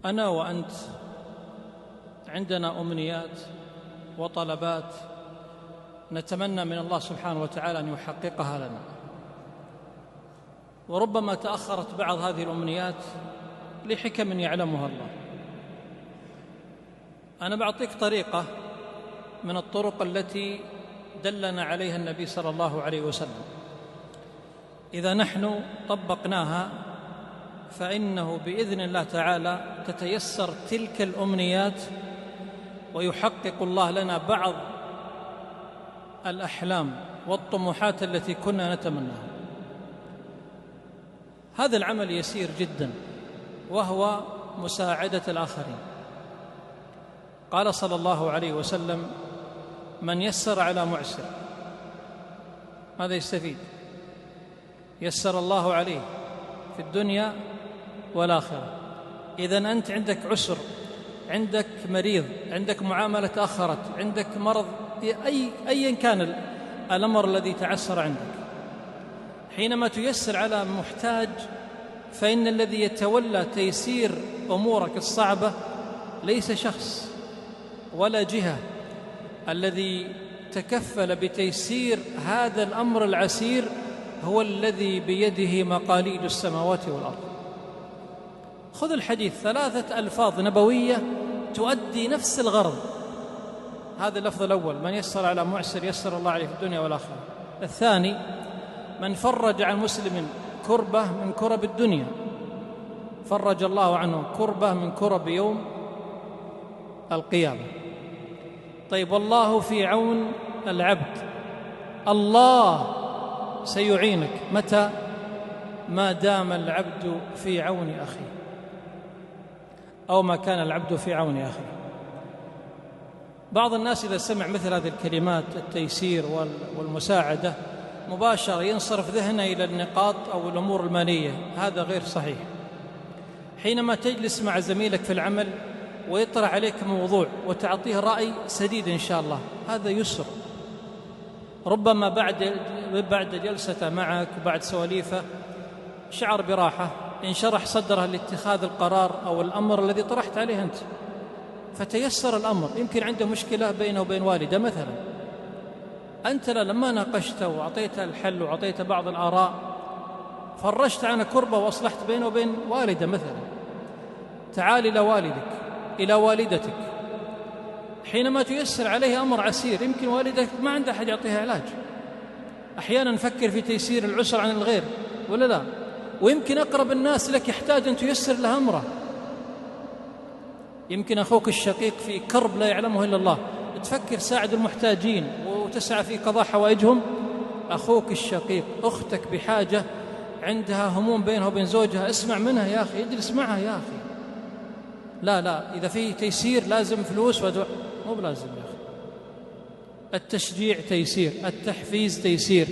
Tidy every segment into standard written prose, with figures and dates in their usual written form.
أنا وأنت عندنا أمنيات وطلبات نتمنى من الله سبحانه وتعالى أن يحققها لنا، وربما تأخرت بعض هذه الأمنيات لحكم يعلمها الله. أنا بعطيك طريقة من الطرق التي دلنا عليها النبي صلى الله عليه وسلم، إذا نحن طبقناها فإنه بإذن الله تعالى تتيسر تلك الأمنيات ويحقق الله لنا بعض الأحلام والطموحات التي كنا نتمناها. هذا العمل يسير جدا، وهو مساعدة الآخرين. قال صلى الله عليه وسلم: من يسر على معسر ماذا يستفيد؟ يسر الله عليه في الدنيا والآخرة. إذن أنت عندك عسر، عندك مريض، عندك معاملة تأخرت، عندك مرض، أيا كان الأمر الذي تعسر عندك، حينما تيسر على محتاج فإن الذي يتولى تيسير أمورك الصعبة ليس شخص ولا جهة، الذي تكفل بتيسير هذا الأمر العسير هو الذي بيده مقاليد السماوات والأرض. خذ الحديث، 3 ألفاظ نبوية تؤدي نفس الغرض. هذا اللفظ الأول: من يسر على معسر يسر الله عليه في الدنيا والآخرة. الثاني: من فرج عن مسلم كربة من كرب الدنيا فرج الله عنه كربة من كرب يوم القيامة. طيب، والله في عون العبد، الله سيعينك متى؟ ما دام العبد في عون أخيه، أو ما كان العبد في عون أخيه. بعض الناس إذا سمع مثل هذه الكلمات التيسير والمساعدة مباشرة ينصرف ذهنه إلى النقاط أو الأمور المالية. هذا غير صحيح. حينما تجلس مع زميلك في العمل ويطرح عليك موضوع وتعطيه رأي سديد إن شاء الله، هذا يسر. ربما بعد جلسة معك وبعد سواليفه شعر براحة، انشرح صدره لاتخاذ القرار أو الأمر الذي طرحت عليه أنت، فتيسر الأمر. يمكن عنده مشكلة بينه وبين والده مثلا، أنت لما ناقشته وأعطيت الحل وأعطيت بعض الآراء فرجت عنه كربة وأصلحت بينه وبين والده مثلا. تعال إلى والدك، إلى والدتك، حينما تيسر عليه أمر عسير. يمكن والدك ما عنده أحد يعطيها علاج، أحيانا نفكر في تيسير العسر عن الغير ولا لا؟ ويمكن أقرب الناس لك يحتاج أن تيسر له أمره. يمكن أخوك الشقيق في كرب لا يعلمه إلا الله، تفكر ساعد المحتاجين وتسعى في قضاء حوائجهم. أخوك الشقيق، أختك بحاجة، عندها هموم بينها وبين زوجها، اسمع منها يا أخي، اجلس معها يا أخي. لا، إذا فيه تيسير لازم فلوس مو بلازم يا أخي. التشجيع تيسير، التحفيز تيسير.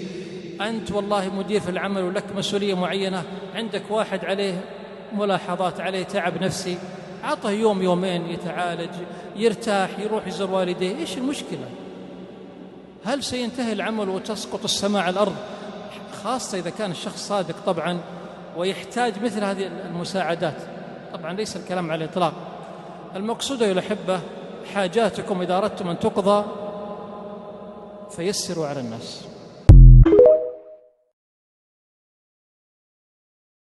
أنت والله مدير في العمل ولك مسؤولية معينة، عندك واحد عليه ملاحظات، عليه تعب نفسي، عطه يوم يومين يتعالج، يرتاح، يروح يزور والديه. إيش المشكلة؟ هل سينتهي العمل وتسقط السماء على الأرض؟ خاصة إذا كان الشخص صادق طبعا ويحتاج مثل هذه المساعدات. طبعا ليس الكلام على الإطلاق. المقصود أيها الأحبة، حاجاتكم إذا أردتم أن تقضى فيسروا على الناس.